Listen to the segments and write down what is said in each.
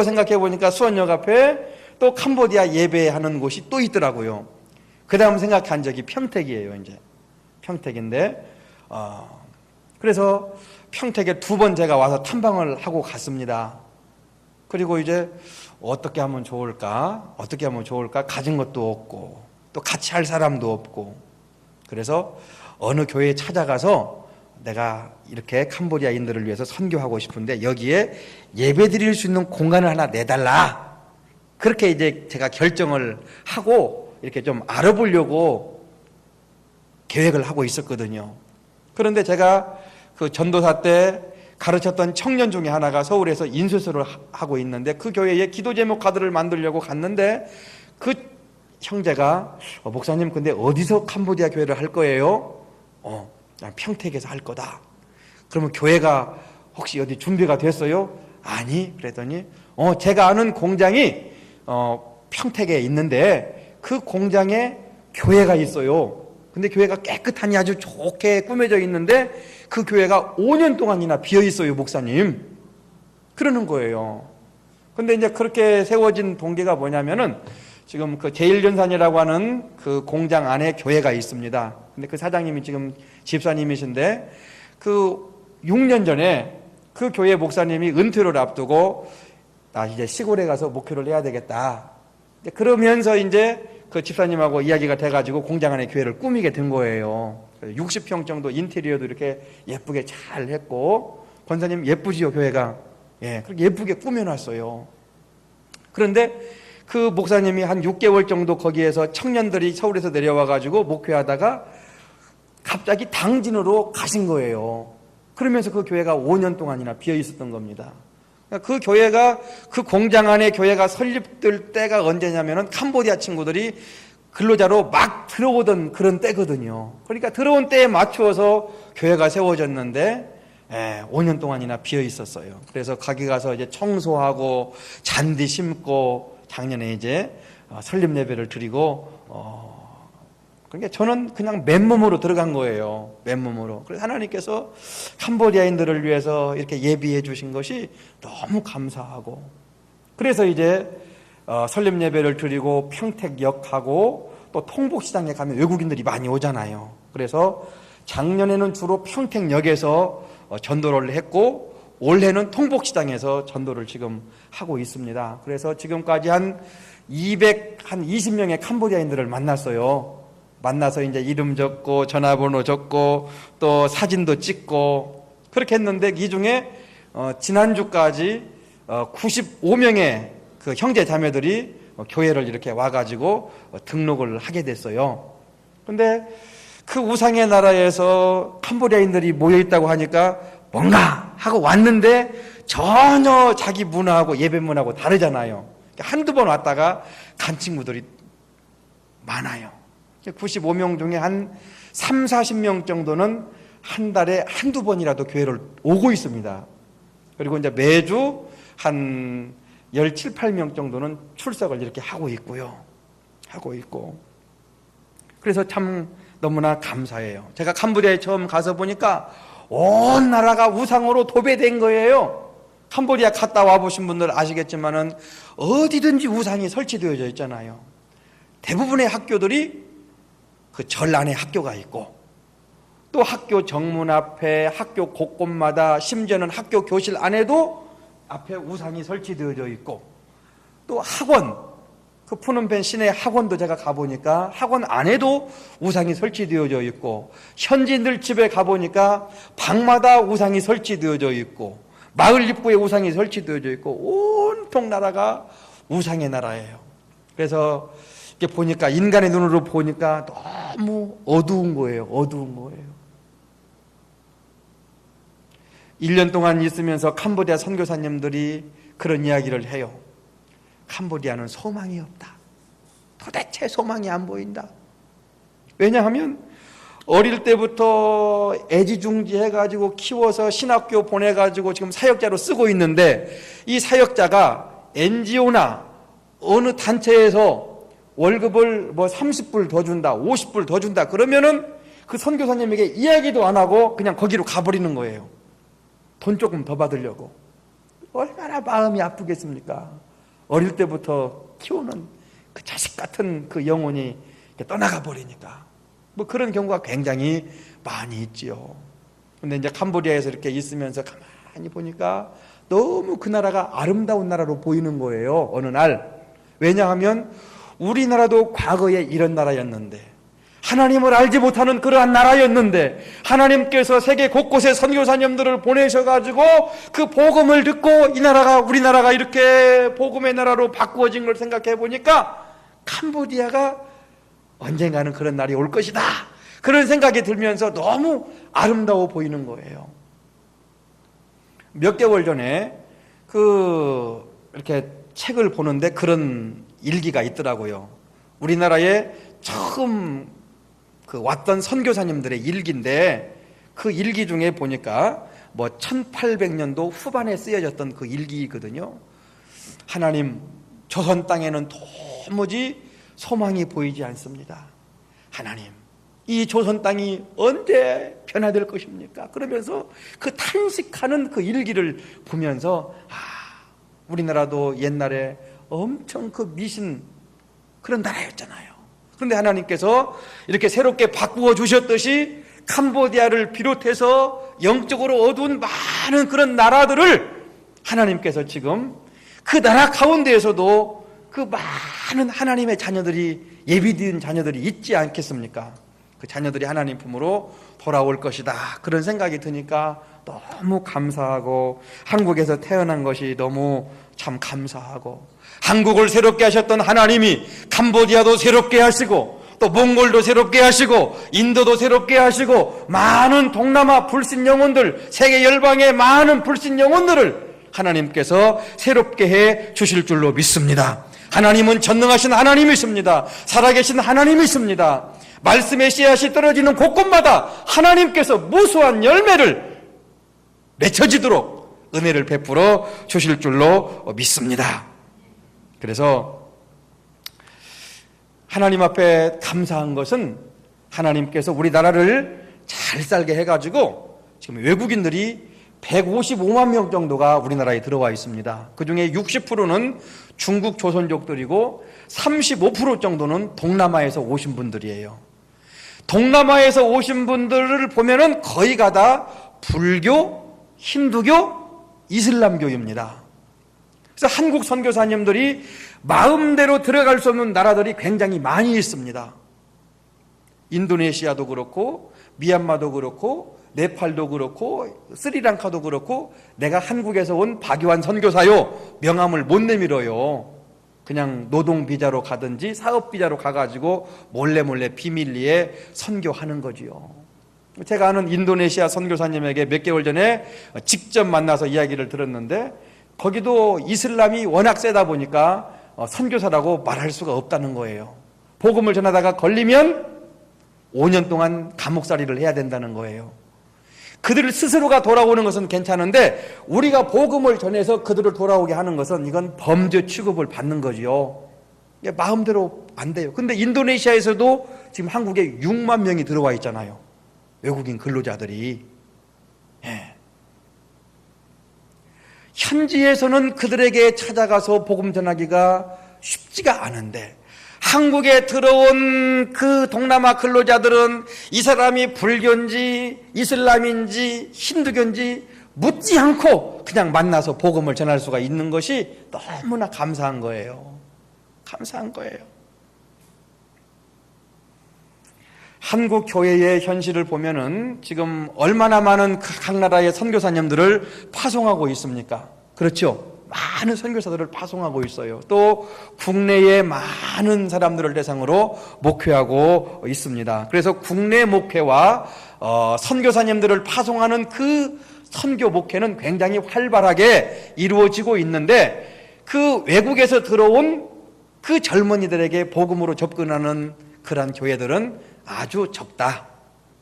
생각해 보니까 수원역 앞에 또 캄보디아 예배하는 곳이 또 있더라고요. 그 다음 생각한 적이 평택이에요. 이제 평택인데 그래서 평택에 2번 제가 와서 탐방을 하고 갔습니다. 그리고 이제 어떻게 하면 좋을까? 가진 것도 없고 또 같이 할 사람도 없고, 그래서 어느 교회에 찾아가서 내가 이렇게 캄보디아인들을 위해서 선교하고 싶은데 여기에 예배 드릴 수 있는 공간을 하나 내달라. 그렇게 이제 제가 결정을 하고 이렇게 좀 알아보려고 계획을 하고 있었거든요. 그런데 제가 그 전도사 때 가르쳤던 청년 중에 하나가 서울에서 인쇄소를 하고 있는데 그 교회에 기도 제목 카드를 만들려고 갔는데 그 형제가 목사님 근데 어디서 캄보디아 교회를 할 거예요? 난 평택에서 할 거다. 그러면 교회가 혹시 어디 준비가 됐어요? 아니. 그랬더니 제가 아는 공장이 평택에 있는데 그 공장에 교회가 있어요. 근데 교회가 깨끗하니 아주 좋게 꾸며져 있는데 그 교회가 5년 동안이나 비어 있어요, 목사님. 그러는 거예요. 근데 이제 그렇게 세워진 동기가 뭐냐면은 지금 그 제1연산이라고 하는 그 공장 안에 교회가 있습니다. 근데 그 사장님이 지금 집사님이신데 그 6년 전에 그 교회 목사님이 은퇴를 앞두고 나 이제 시골에 가서 목회를 해야 되겠다. 그러면서 이제 그 집사님하고 이야기가 돼가지고 공장 안에 교회를 꾸미게 된 거예요. 60평 정도 인테리어도 이렇게 예쁘게 잘 했고, 권사님 예쁘지요, 교회가? 예, 그렇게 예쁘게 꾸며놨어요. 그런데 그 목사님이 한 6개월 정도 거기에서 청년들이 서울에서 내려와가지고 목회하다가 갑자기 당진으로 가신 거예요. 그러면서 그 교회가 5년 동안이나 비어 있었던 겁니다. 그 교회가, 그 공장 안에 교회가 설립될 때가 언제냐면은 캄보디아 친구들이 근로자로 막 들어오던 그런 때거든요. 그러니까 들어온 때에 맞추어서 교회가 세워졌는데 5년 동안이나 비어 있었어요. 그래서 거기 가서 이제 청소하고 잔디 심고 작년에 이제 설립 예배를 드리고 그러니까 저는 그냥 맨몸으로 들어간 거예요. 맨몸으로. 그래서 하나님께서 캄보디아인들을 위해서 이렇게 예비해 주신 것이 너무 감사하고, 그래서 이제 설립 예배를 드리고 평택역하고 또 통복시장에 가면 외국인들이 많이 오잖아요. 그래서 작년에는 주로 평택역에서 전도를 했고 올해는 통복시장에서 전도를 지금 하고 있습니다. 그래서 지금까지 한 20명의 캄보디아인들을 만났어요. 만나서 이제 이름 적고 전화번호 적고 또 사진도 찍고 그렇게 했는데 이 중에 지난주까지 95명의 그 형제 자매들이 교회를 이렇게 와가지고 등록을 하게 됐어요. 근데 그 우상의 나라에서 캄보디아인들이 모여있다고 하니까 뭔가 하고 왔는데 전혀 자기 문화하고 예배 문화하고 다르잖아요. 한두 번 왔다가 간 친구들이 많아요. 95명 중에 한 3, 40명 정도는 한 달에 한두 번이라도 교회를 오고 있습니다. 그리고 이제 매주 한 17, 8명 정도는 출석을 이렇게 하고 있고요. 하고 있고. 그래서 참 너무나 감사해요. 제가 캄보디아에 처음 가서 보니까 온 나라가 우상으로 도배된 거예요. 캄보디아 갔다 와보신 분들 아시겠지만은 어디든지 우상이 설치되어져 있잖아요. 대부분의 학교들이 그 절 안에 학교가 있고 또 학교 정문 앞에 학교 곳곳마다 심지어는 학교 교실 안에도 앞에 우상이 설치되어져 있고 또 학원, 그 푸놈펜 시내 학원도 제가 가보니까 학원 안에도 우상이 설치되어져 있고 현지인들 집에 가보니까 방마다 우상이 설치되어져 있고 마을 입구에 우상이 설치되어져 있고 온통 나라가 우상의 나라예요. 그래서 이렇게 보니까 인간의 눈으로 보니까 너무 어두운 거예요. 어두운 거예요. 1년 동안 있으면서 캄보디아 선교사님들이 그런 이야기를 해요. 캄보디아는 소망이 없다. 도대체 소망이 안 보인다. 왜냐하면 어릴 때부터 애지중지해가지고 키워서 신학교 보내가지고 지금 사역자로 쓰고 있는데 이 사역자가 NGO나 어느 단체에서 월급을 뭐 30불 더 준다, 50불 더 준다 그러면은 그 선교사님에게 이야기도 안 하고 그냥 거기로 가버리는 거예요. 돈 조금 더 받으려고. 얼마나 마음이 아프겠습니까? 어릴 때부터 키우는 그 자식 같은 그 영혼이 떠나가 버리니까. 뭐 그런 경우가 굉장히 많이 있지요. 근데 이제 캄보디아에서 이렇게 있으면서 가만히 보니까 너무 그 나라가 아름다운 나라로 보이는 거예요, 어느 날. 왜냐하면 우리나라도 과거에 이런 나라였는데, 하나님을 알지 못하는 그러한 나라였는데, 하나님께서 세계 곳곳에 선교사님들을 보내셔가지고 그 복음을 듣고 이 나라가, 우리나라가 이렇게 복음의 나라로 바꾸어진 걸 생각해 보니까 캄보디아가 언젠가는 그런 날이 올 것이다, 그런 생각이 들면서 너무 아름다워 보이는 거예요. 몇 개월 전에 이렇게 책을 보는데 그런 일기가 있더라고요. 우리나라에 처음 왔던 선교사님들의 일기인데, 그 일기 중에 보니까 1800년도 후반에 쓰여졌던 그 일기거든요. 하나님, 조선 땅에는 도무지 소망이 보이지 않습니다. 하나님, 이 조선 땅이 언제 변화될 것입니까? 그러면서 그 탄식하는 그 일기를 보면서, 우리나라도 옛날에 엄청 그 미신 그런 나라였잖아요. 그런데 하나님께서 이렇게 새롭게 바꾸어 주셨듯이 캄보디아를 비롯해서 영적으로 어두운 많은 그런 나라들을 하나님께서 지금 그 나라 가운데에서도 그 많은 하나님의 자녀들이, 예비된 자녀들이 있지 않겠습니까? 그 자녀들이 하나님 품으로 돌아올 것이다, 그런 생각이 드니까 너무 감사하고, 한국에서 태어난 것이 너무 참 감사하고, 한국을 새롭게 하셨던 하나님이 캄보디아도 새롭게 하시고, 또 몽골도 새롭게 하시고, 인도도 새롭게 하시고, 많은 동남아 불신 영혼들, 세계 열방의 많은 불신 영혼들을 하나님께서 새롭게 해 주실 줄로 믿습니다. 하나님은 전능하신 하나님이십니다. 살아계신 하나님이십니다. 말씀의 씨앗이 떨어지는 곳곳마다 하나님께서 무수한 열매를 맺혀지도록 은혜를 베풀어 주실 줄로 믿습니다. 그래서 하나님 앞에 감사한 것은, 하나님께서 우리나라를 잘 살게 해가지고 지금 외국인들이 155만 명 정도가 우리나라에 들어와 있습니다. 그 중에 60%는 중국 조선족들이고 35% 정도는 동남아에서 오신 분들이에요. 동남아에서 오신 분들을 보면은 거의가 다 불교, 힌두교, 이슬람교입니다. 그래서 한국 선교사님들이 마음대로 들어갈 수 없는 나라들이 굉장히 많이 있습니다. 인도네시아도 그렇고, 미얀마도 그렇고, 네팔도 그렇고, 스리랑카도 그렇고, 내가 한국에서 온 박유한 선교사요, 명함을 못 내밀어요. 그냥 노동 비자로 가든지 사업 비자로 가가지고 몰래 비밀리에 선교하는 거지요. 제가 아는 인도네시아 선교사님에게 몇 개월 전에 직접 만나서 이야기를 들었는데, 거기도 이슬람이 워낙 세다 보니까 선교사라고 말할 수가 없다는 거예요. 복음을 전하다가 걸리면 5년 동안 감옥살이를 해야 된다는 거예요. 그들 스스로가 돌아오는 것은 괜찮은데, 우리가 복음을 전해서 그들을 돌아오게 하는 것은 이건 범죄 취급을 받는 거지요. 마음대로 안 돼요. 근데 인도네시아에서도 지금 한국에 6만 명이 들어와 있잖아요, 외국인 근로자들이. 현지에서는 그들에게 찾아가서 복음 전하기가 쉽지가 않은데, 한국에 들어온 그 동남아 근로자들은 이 사람이 불교인지 이슬람인지 힌두교인지 묻지 않고 그냥 만나서 복음을 전할 수가 있는 것이 너무나 감사한 거예요. 감사한 거예요. 한국 교회의 현실을 보면은 지금 얼마나 많은 각 나라의 선교사님들을 파송하고 있습니까? 그렇죠? 많은 선교사들을 파송하고 있어요. 또 국내에 많은 사람들을 대상으로 목회하고 있습니다. 그래서 국내 목회와 선교사님들을 파송하는 그 선교 목회는 굉장히 활발하게 이루어지고 있는데, 그 외국에서 들어온 그 젊은이들에게 복음으로 접근하는 그러한 교회들은 아주 적다.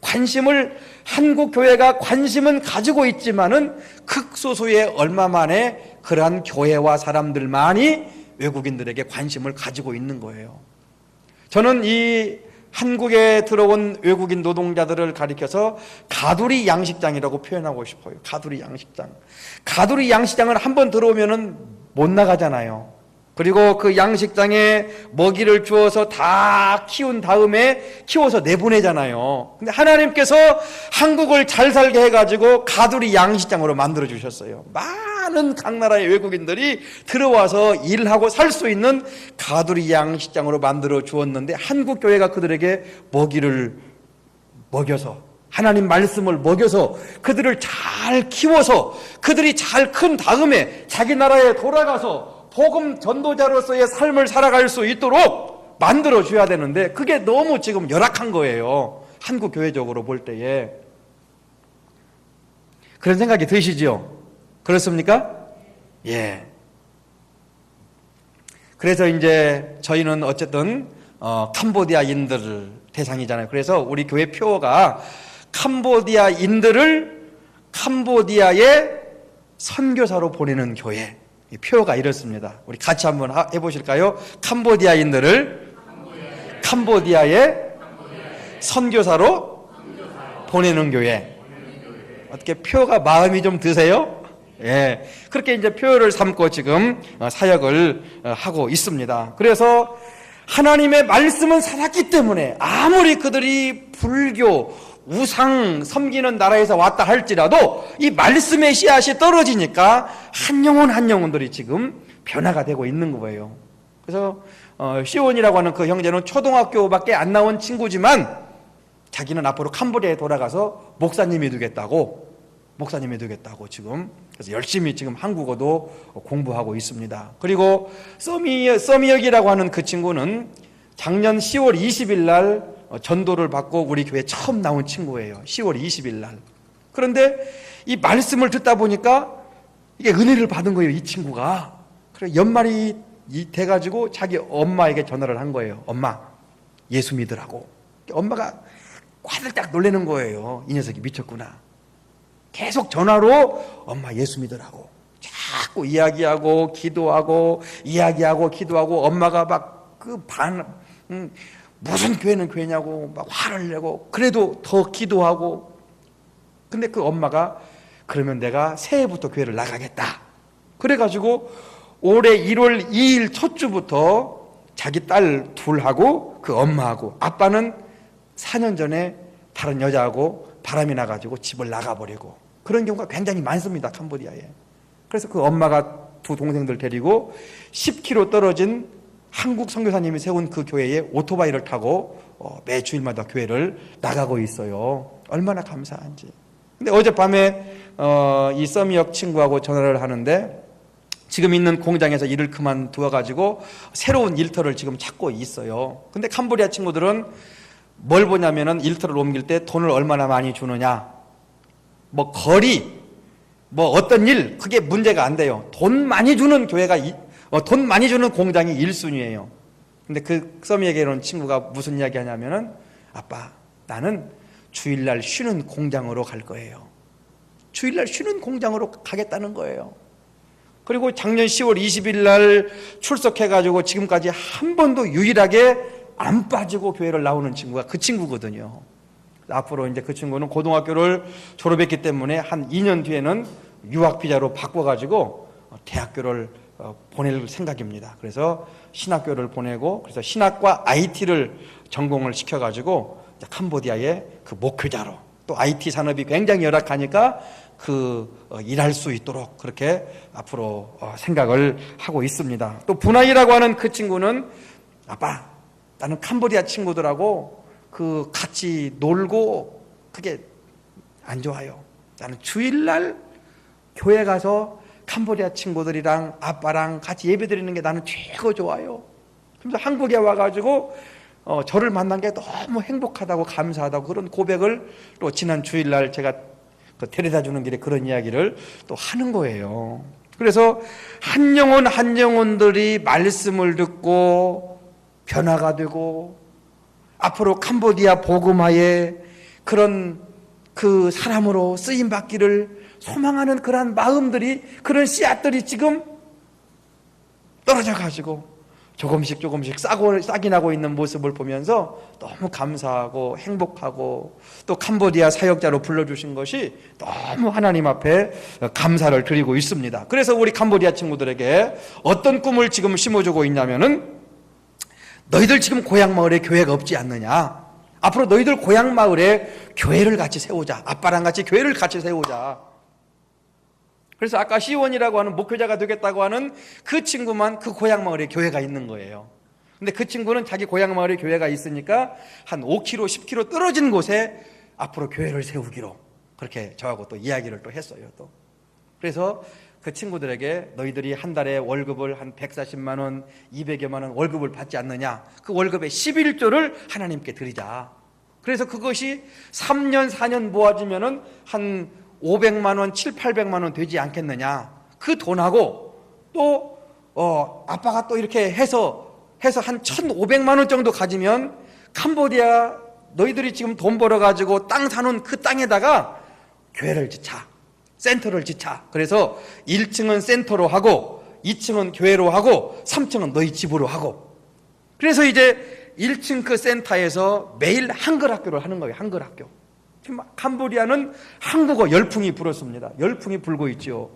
관심을, 한국 교회가 관심은 가지고 있지만은 극소수의 얼마 만에 그러한 교회와 사람들만이 외국인들에게 관심을 가지고 있는 거예요. 저는 이 한국에 들어온 외국인 노동자들을 가리켜서 가두리 양식장이라고 표현하고 싶어요. 가두리 양식장. 가두리 양식장을 한번 들어오면은 못 나가잖아요. 그리고 그 양식장에 먹이를 주어서 다 키운 다음에 키워서 내보내잖아요. 근데 하나님께서 한국을 잘 살게 해가지고 가두리 양식장으로 만들어 주셨어요. 많은 각 나라의 외국인들이 들어와서 일하고 살 수 있는 가두리 양식장으로 만들어 주었는데 한국 교회가 그들에게 먹이를 먹여서 하나님 말씀을 먹여서 그들을 잘 키워서 그들이 잘 큰 다음에 자기 나라에 돌아가서 복음 전도자로서의 삶을 살아갈 수 있도록 만들어 줘야 되는데 그게 너무 지금 열악한 거예요. 한국 교회적으로 볼 때에. 그런 생각이 드시죠? 그렇습니까? 예. 그래서 이제 저희는 어쨌든 캄보디아인들 대상이잖아요. 그래서 우리 교회 표어가 캄보디아인들을 캄보디아에 선교사로 보내는 교회. 이 표어가 이렇습니다. 우리 같이 한번 해보실까요? 캄보디아인들을 캄보디아에 선교사로 보내는 교회. 어떻게 표어가 마음이 좀 드세요? 예. 그렇게 이제 표어를 삼고 지금 사역을 하고 있습니다. 그래서 하나님의 말씀은 살았기 때문에 아무리 그들이 불교, 우상 섬기는 나라에서 왔다 할지라도 이 말씀의 씨앗이 떨어지니까 한 영혼 한 영혼들이 지금 변화가 되고 있는 거예요. 그래서 시온이라고 하는 그 형제는 초등학교밖에 안 나온 친구지만 자기는 앞으로 캄보디아에 돌아가서 목사님이 되겠다고 지금 그래서 열심히 지금 한국어도 공부하고 있습니다. 그리고 써미역이라고 하는 그 친구는 작년 10월 20일 날 전도를 받고 우리 교회에 처음 나온 친구예요. 10월 20일 날. 그런데 이 말씀을 듣다 보니까 이게 은혜를 받은 거예요. 이 친구가. 그래 연말이 돼가지고 자기 엄마에게 전화를 한 거예요. 엄마 예수 믿으라고. 엄마가 화들짝 놀라는 거예요. 이 녀석이 미쳤구나. 계속 전화로 엄마 예수 믿으라고 자꾸 이야기하고 기도하고 이야기하고 기도하고 엄마가 막 무슨 교회는 교회냐고 막 화를 내고 그래도 더 기도하고 근데 그 엄마가 그러면 내가 새해부터 교회를 나가겠다. 그래가지고 올해 1월 2일 첫 주부터 자기 딸 둘하고 그 엄마하고 아빠는 4년 전에 다른 여자하고 바람이 나가지고 집을 나가버리고 그런 경우가 굉장히 많습니다. 캄보디아에. 그래서 그 엄마가 두 동생들 데리고 10km 떨어진 한국 선교사님이 세운 그 교회에 오토바이를 타고 매 주일마다 교회를 나가고 있어요. 얼마나 감사한지. 근데 어젯밤에 이 써미역 친구하고 전화를 하는데 지금 있는 공장에서 일을 그만두어가지고 새로운 일터를 지금 찾고 있어요. 근데 캄보디아 친구들은 뭘 보냐면은 일터를 옮길 때 돈을 얼마나 많이 주느냐, 뭐 거리, 뭐 어떤 일, 그게 문제가 안 돼요. 돈 많이 주는 교회가 돈 많이 주는 공장이 1순위예요. 근데 그 써미에게 이런 친구가 무슨 이야기 하냐면은 아빠 나는 주일날 쉬는 공장으로 갈 거예요. 주일날 쉬는 공장으로 가겠다는 거예요. 그리고 작년 10월 20일 날 출석해가지고 지금까지 한 번도 유일하게 안 빠지고 교회를 나오는 친구가 그 친구거든요. 앞으로 이제 그 친구는 고등학교를 졸업했기 때문에 한 2년 뒤에는 유학 비자로 바꿔가지고 대학교를 보낼 생각입니다. 그래서 신학교를 보내고 그래서 신학과 IT를 전공을 시켜가지고 캄보디아의 그 목회자로 또 IT 산업이 굉장히 열악하니까 일할 수 있도록 그렇게 앞으로 생각을 하고 있습니다. 또 분하이라고 하는 그 친구는 아빠 나는 캄보디아 친구들하고 같이 놀고 그게 안 좋아요. 나는 주일날 교회 가서 캄보디아 친구들이랑 아빠랑 같이 예배드리는 게 나는 최고 좋아요. 그래서 한국에 와가지고 저를 만난 게 너무 행복하다고 감사하다고 그런 고백을 또 지난 주일날 제가 데려다 주는 길에 그런 이야기를 또 하는 거예요. 그래서 한 영혼 한 영혼들이 말씀을 듣고 변화가 되고 앞으로 캄보디아 복음화에 그런 그 사람으로 쓰임 받기를 소망하는 그런 마음들이 그런 씨앗들이 지금 떨어져 가지고 조금씩 싹이 나고 있는 모습을 보면서 너무 감사하고 행복하고, 또 캄보디아 사역자로 불러주신 것이 너무 하나님 앞에 감사를 드리고 있습니다. 그래서 우리 캄보디아 친구들에게 어떤 꿈을 지금 심어주고 있냐면은, 너희들 지금 고향 마을에 교회가 없지 않느냐, 앞으로 너희들 고향 마을에 교회를 같이 세우자, 아빠랑 같이 교회를 같이 세우자. 그래서 아까 시원이라고 하는 목회자가 되겠다고 하는 그 친구만 그 고향 마을에 교회가 있는 거예요. 근데 그 친구는 자기 고향 마을에 교회가 있으니까 한 5km, 10km 떨어진 곳에 앞으로 교회를 세우기로 그렇게 저하고 또 이야기를 또 했어요. 또 그래서 그 친구들에게 너희들이 한 달에 월급을 한 140만 원, 200여만 원 월급을 받지 않느냐, 그 월급의 11조를 하나님께 드리자. 그래서 그것이 3년, 4년 모아지면은 한 500만 원, 7, 800만 원 되지 않겠느냐. 그 돈하고 또 아빠가 또 이렇게 해서 한 1,500만 원 정도 가지면 캄보디아 너희들이 지금 돈 벌어가지고 땅 사는 그 땅에다가 교회를 짓자, 센터를 짓자. 그래서 1층은 센터로 하고 2층은 교회로 하고 3층은 너희 집으로 하고, 그래서 이제 1층 그 센터에서 매일 한글 학교를 하는 거예요. 한글 학교. 지금 캄보디아는 한국어 열풍이 불었습니다. 열풍이 불고 있죠.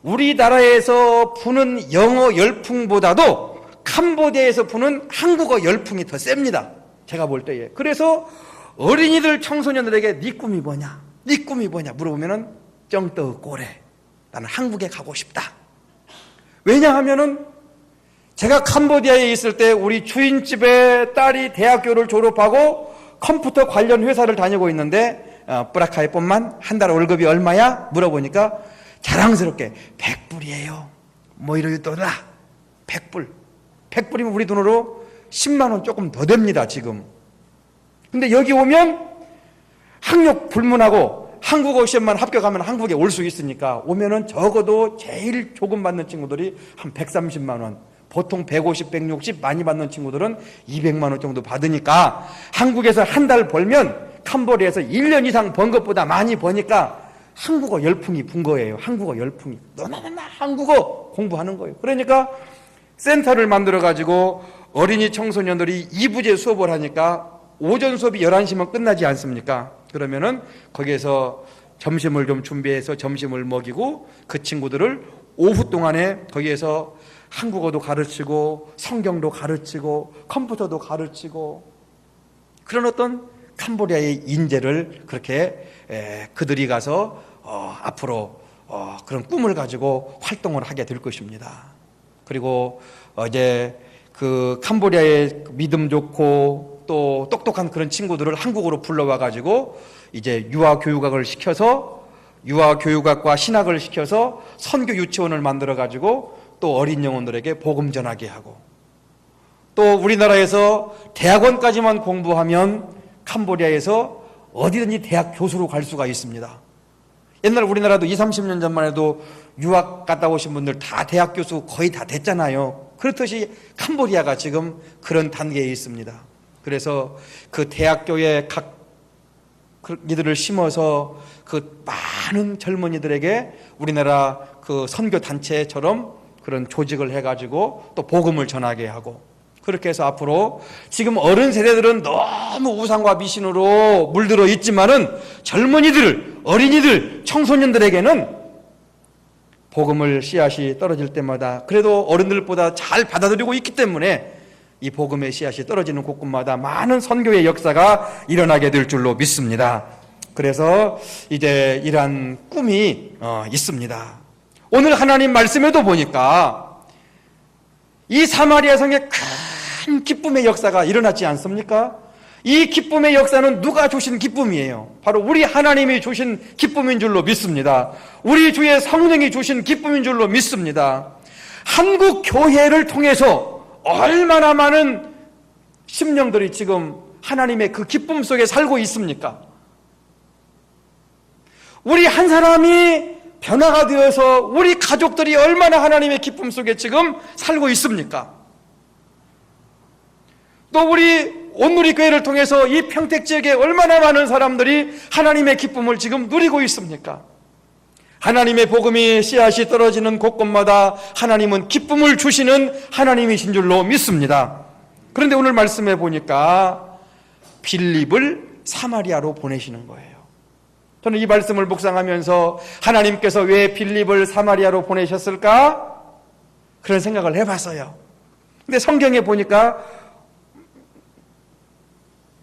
우리나라에서 부는 영어 열풍보다도 캄보디아에서 부는 한국어 열풍이 더 셉니다. 제가 볼 때에. 그래서 어린이들, 청소년들에게 네 꿈이 뭐냐, 네 꿈이 뭐냐 물어보면은 쩡떠 꼬레, 나는 한국에 가고 싶다. 왜냐하면은 제가 캄보디아에 있을 때 우리 주인집의 딸이 대학교를 졸업하고 컴퓨터 관련 회사를 다니고 있는데 뿌라카이 뻔만 한 달 월급이 얼마야? 물어보니까 자랑스럽게 100불이에요. 뭐 이러더라. 100불. 100불이면 우리 돈으로 10만 원 조금 더 됩니다, 지금. 근데 여기 오면 학력 불문하고 한국어 시험만 합격하면 한국에 올 수 있으니까 오면은 적어도 제일 조금 받는 친구들이 한 130만 원, 보통 150, 160 많이 받는 친구들은 200만 원 정도 받으니까 한국에서 한 달 벌면 캄보디아에서 1년 이상 번 것보다 많이 버니까 한국어 열풍이 분 거예요. 한국어 열풍이. 너나 한국어 공부하는 거예요. 그러니까 센터를 만들어 가지고 어린이 청소년들이 2부제 수업을 하니까 오전 수업이 11시면 끝나지 않습니까? 그러면은 거기에서 점심을 좀 준비해서 점심을 먹이고 그 친구들을 오후 동안에 거기에서 한국어도 가르치고 성경도 가르치고 컴퓨터도 가르치고, 그런 어떤 캄보디아의 인재를 그렇게 그들이 가서 앞으로 그런 꿈을 가지고 활동을 하게 될 것입니다. 그리고 이제 그 캄보디아의 믿음 좋고 또 똑똑한 그런 친구들을 한국으로 불러와 가지고 이제 유아교육학을 시켜서, 유아교육학과 신학을 시켜서 선교 유치원을 만들어 가지고 또 어린 영혼들에게 복음 전하게 하고, 또 우리나라에서 대학원까지만 공부하면 캄보디아에서 어디든지 대학 교수로 갈 수가 있습니다. 옛날 우리나라도 20, 30년 전만 해도 유학 갔다 오신 분들 다 대학 교수 거의 다 됐잖아요. 그렇듯이 캄보디아가 지금 그런 단계에 있습니다. 그래서 그 대학교에 각 이들을 심어서 그 많은 젊은이들에게 우리나라 그 선교 단체처럼 그런 조직을 해가지고 또 복음을 전하게 하고, 그렇게 해서 앞으로 지금 어른 세대들은 너무 우상과 미신으로 물들어 있지만은 젊은이들, 어린이들, 청소년들에게는 복음을 씨앗이 떨어질 때마다 그래도 어른들보다 잘 받아들이고 있기 때문에 이 복음의 씨앗이 떨어지는 곳곳마다 많은 선교의 역사가 일어나게 될 줄로 믿습니다. 그래서 이제 이러한 꿈이 있습니다. 오늘 하나님 말씀에도 보니까 이 사마리아 성에 큰 기쁨의 역사가 일어났지 않습니까? 이 기쁨의 역사는 누가 주신 기쁨이에요? 바로 우리 하나님이 주신 기쁨인 줄로 믿습니다. 우리 주의 성령이 주신 기쁨인 줄로 믿습니다. 한국 교회를 통해서 얼마나 많은 심령들이 지금 하나님의 그 기쁨 속에 살고 있습니까? 우리 한 사람이 변화가 되어서 우리 가족들이 얼마나 하나님의 기쁨 속에 지금 살고 있습니까? 또 우리 온누리 교회를 통해서 이 평택 지역에 얼마나 많은 사람들이 하나님의 기쁨을 지금 누리고 있습니까? 하나님의 복음이 씨앗이 떨어지는 곳곳마다 하나님은 기쁨을 주시는 하나님이신 줄로 믿습니다. 그런데 오늘 말씀해 보니까 빌립을 사마리아로 보내시는 거예요. 저는 이 말씀을 묵상하면서 하나님께서 왜 빌립을 사마리아로 보내셨을까? 그런 생각을 해봤어요. 근데 성경에 보니까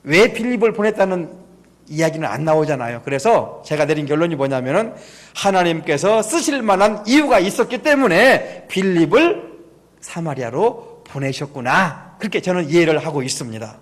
왜 빌립을 보냈다는 이야기는 안 나오잖아요. 그래서 제가 내린 결론이 뭐냐면은 하나님께서 쓰실 만한 이유가 있었기 때문에 빌립을 사마리아로 보내셨구나. 그렇게 저는 이해를 하고 있습니다.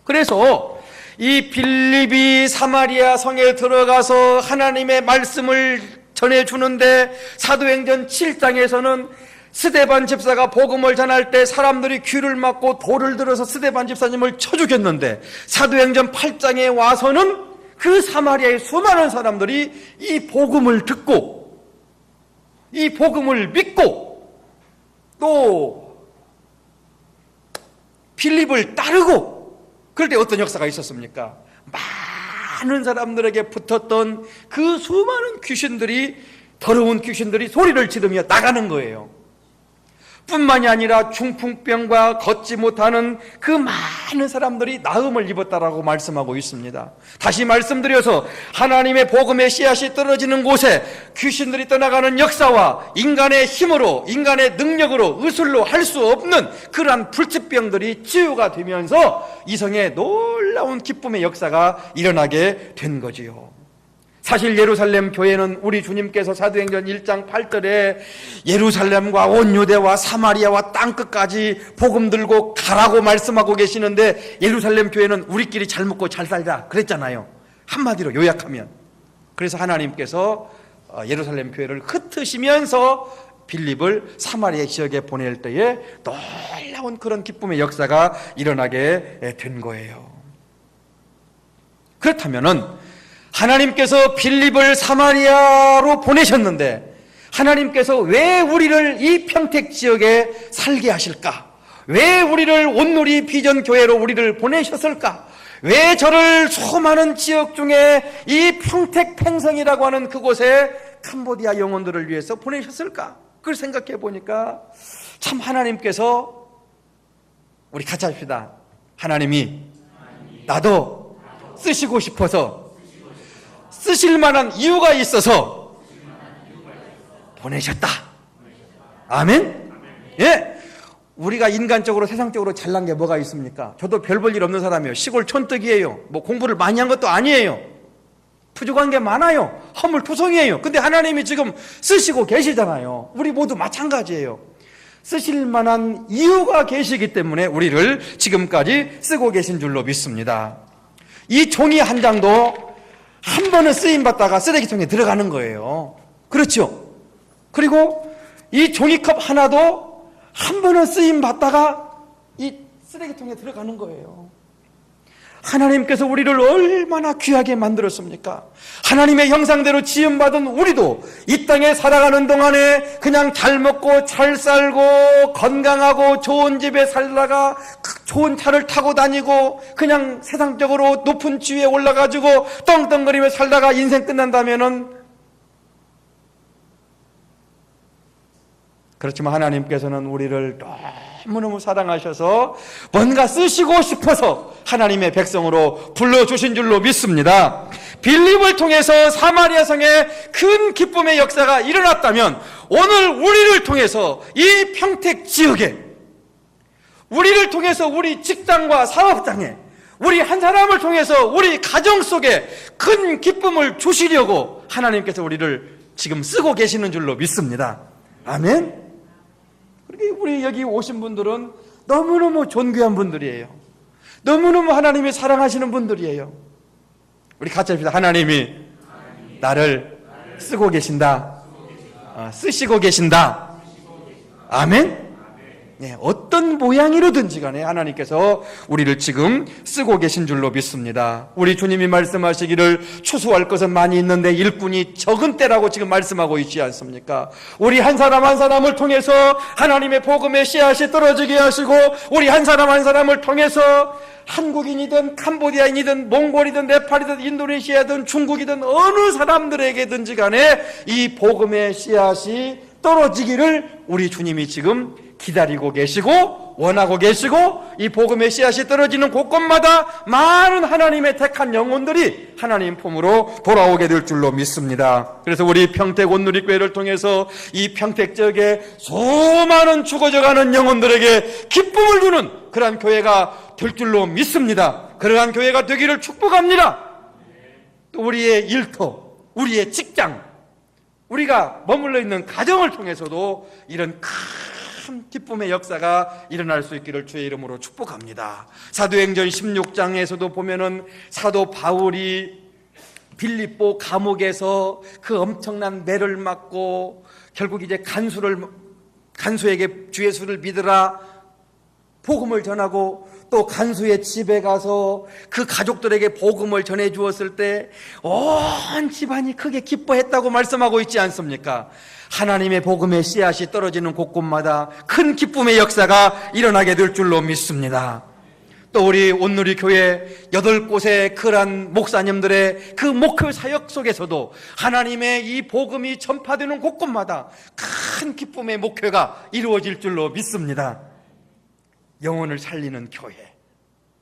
그래서 이 빌립이 사마리아 성에 들어가서 하나님의 말씀을 전해주는데 사도행전 7장에서는 스데반 집사가 복음을 전할 때 사람들이 귀를 막고 돌을 들어서 스데반 집사님을 쳐 죽였는데 사도행전 8장에 와서는 그 사마리아의 수많은 사람들이 이 복음을 듣고 이 복음을 믿고 또 빌립을 따르고 그럴 때 어떤 역사가 있었습니까? 많은 사람들에게 붙었던 그 수많은 귀신들이 더러운 귀신들이 소리를 지르며 나가는 거예요. 뿐만이 아니라 중풍병과 걷지 못하는 그 많은 사람들이 나음을 입었다라고 말씀하고 있습니다. 다시 말씀드려서 하나님의 복음의 씨앗이 떨어지는 곳에 귀신들이 떠나가는 역사와 인간의 힘으로 인간의 능력으로 의술로 할 수 없는 그러한 불치병들이 치유가 되면서 이성에 놀라운 기쁨의 역사가 일어나게 된 거지요. 사실 예루살렘 교회는 우리 주님께서 사도행전 1장 8절에 예루살렘과 온 유대와 사마리아와 땅끝까지 복음 들고 가라고 말씀하고 계시는데 예루살렘 교회는 우리끼리 잘 먹고 잘 살자 그랬잖아요. 한마디로 요약하면. 그래서 하나님께서 예루살렘 교회를 흩으시면서 빌립을 사마리아 지역에 보낼 때에 놀라운 그런 기쁨의 역사가 일어나게 된 거예요. 그렇다면은 하나님께서 빌립을 사마리아로 보내셨는데 하나님께서 왜 우리를 이 평택 지역에 살게 하실까? 왜 우리를 온누리 비전 교회로 우리를 보내셨을까? 왜 저를 수많은 지역 중에 이 평택 팽성이라고 하는 그곳에 캄보디아 영혼들을 위해서 보내셨을까? 그걸 생각해 보니까 참 하나님께서 우리 같이 합시다. 하나님이 나도 쓰시고 싶어서 쓰실 만한 이유가 있어서 보내셨다. 아멘? 예. 우리가 인간적으로 세상적으로 잘난 게 뭐가 있습니까? 저도 별 볼 일 없는 사람이에요. 시골 촌뜨기예요. 뭐 공부를 많이 한 것도 아니에요. 부족한 게 많아요. 허물투성이에요. 근데 하나님이 지금 쓰시고 계시잖아요. 우리 모두 마찬가지예요. 쓰실 만한 이유가 계시기 때문에 우리를 지금까지 쓰고 계신 줄로 믿습니다. 이 종이 한 장도 한 번은 쓰임받다가 쓰레기통에 들어가는 거예요. 그렇죠? 그리고 이 종이컵 하나도 한 번은 쓰임받다가 이 쓰레기통에 들어가는 거예요. 하나님께서 우리를 얼마나 귀하게 만들었습니까? 하나님의 형상대로 지음받은 우리도 이 땅에 살아가는 동안에 그냥 잘 먹고 잘 살고 건강하고 좋은 집에 살다가 좋은 차를 타고 다니고 그냥 세상적으로 높은 지위에 올라가지고 떵떵거리며 살다가 인생 끝난다면은 그렇지만 하나님께서는 우리를 너무너무 사랑하셔서 뭔가 쓰시고 싶어서 하나님의 백성으로 불러주신 줄로 믿습니다. 빌립을 통해서 사마리아 성에 큰 기쁨의 역사가 일어났다면 오늘 우리를 통해서 이 평택 지역에 우리를 통해서 우리 직장과 사업장에 우리 한 사람을 통해서 우리 가정 속에 큰 기쁨을 주시려고 하나님께서 우리를 지금 쓰고 계시는 줄로 믿습니다. 아멘. 우리 여기 오신 분들은 너무너무 존귀한 분들이에요. 너무너무 하나님이 사랑하시는 분들이에요. 우리 같이 합시다. 하나님이 나를 쓰고 계신다. 쓰시고 계신다. 아멘. 어떤 모양이로든지 간에 하나님께서 우리를 지금 쓰고 계신 줄로 믿습니다. 우리 주님이 말씀하시기를 추수할 것은 많이 있는데 일꾼이 적은 때라고 지금 말씀하고 있지 않습니까? 우리 한 사람 한 사람을 통해서 하나님의 복음의 씨앗이 떨어지게 하시고, 우리 한 사람 한 사람을 통해서 한국인이든 캄보디아인이든 몽골이든 네팔이든 인도네시아든 중국이든 어느 사람들에게든지 간에 이 복음의 씨앗이 떨어지기를 우리 주님이 지금 기다리고 계시고 원하고 계시고, 이 복음의 씨앗이 떨어지는 곳곳마다 많은 하나님의 택한 영혼들이 하나님 품으로 돌아오게 될 줄로 믿습니다. 그래서 우리 평택 온누리교회를 통해서 이 평택 지역에 수많은 죽어져가는 영혼들에게 기쁨을 주는 그러한 교회가 될 줄로 믿습니다. 그러한 교회가 되기를 축복합니다. 또 우리의 일터, 우리의 직장, 우리가 머물러 있는 가정을 통해서도 이런 큰 기쁨의 역사가 일어날 수 있기를 주의 이름으로 축복합니다. 사도행전 16장에서도 보면은 사도 바울이 빌립보 감옥에서 그 엄청난 매를 맞고 결국 이제 간수에게 주 예수를 믿으라 복음을 전하고, 또 간수의 집에 가서 그 가족들에게 복음을 전해 주었을 때 온 집안이 크게 기뻐했다고 말씀하고 있지 않습니까? 하나님의 복음의 씨앗이 떨어지는 곳곳마다 큰 기쁨의 역사가 일어나게 될 줄로 믿습니다. 또 우리 온누리 교회 8곳의 그러한 목사님들의 그 목회 사역 속에서도 하나님의 이 복음이 전파되는 곳곳마다 큰 기쁨의 목회가 이루어질 줄로 믿습니다. 영혼을 살리는 교회.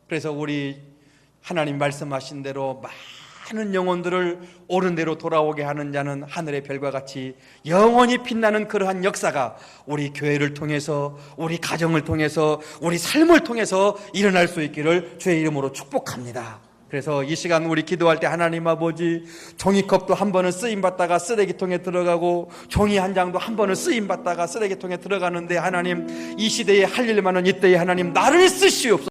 그래서 우리 하나님 말씀하신 대로 많은 영혼들을 옳은 대로 돌아오게 하는 자는 하늘의 별과 같이 영원히 빛나는 그러한 역사가 우리 교회를 통해서, 우리 가정을 통해서, 우리 삶을 통해서 일어날 수 있기를 주의 이름으로 축복합니다. 그래서 이 시간 우리 기도할 때 하나님 아버지, 종이컵도 한 번은 쓰임받다가 쓰레기통에 들어가고 종이 한 장도 한 번은 쓰임받다가 쓰레기통에 들어가는데, 하나님 이 시대에 할 일만은 이때에 하나님 나를 쓰시옵소서.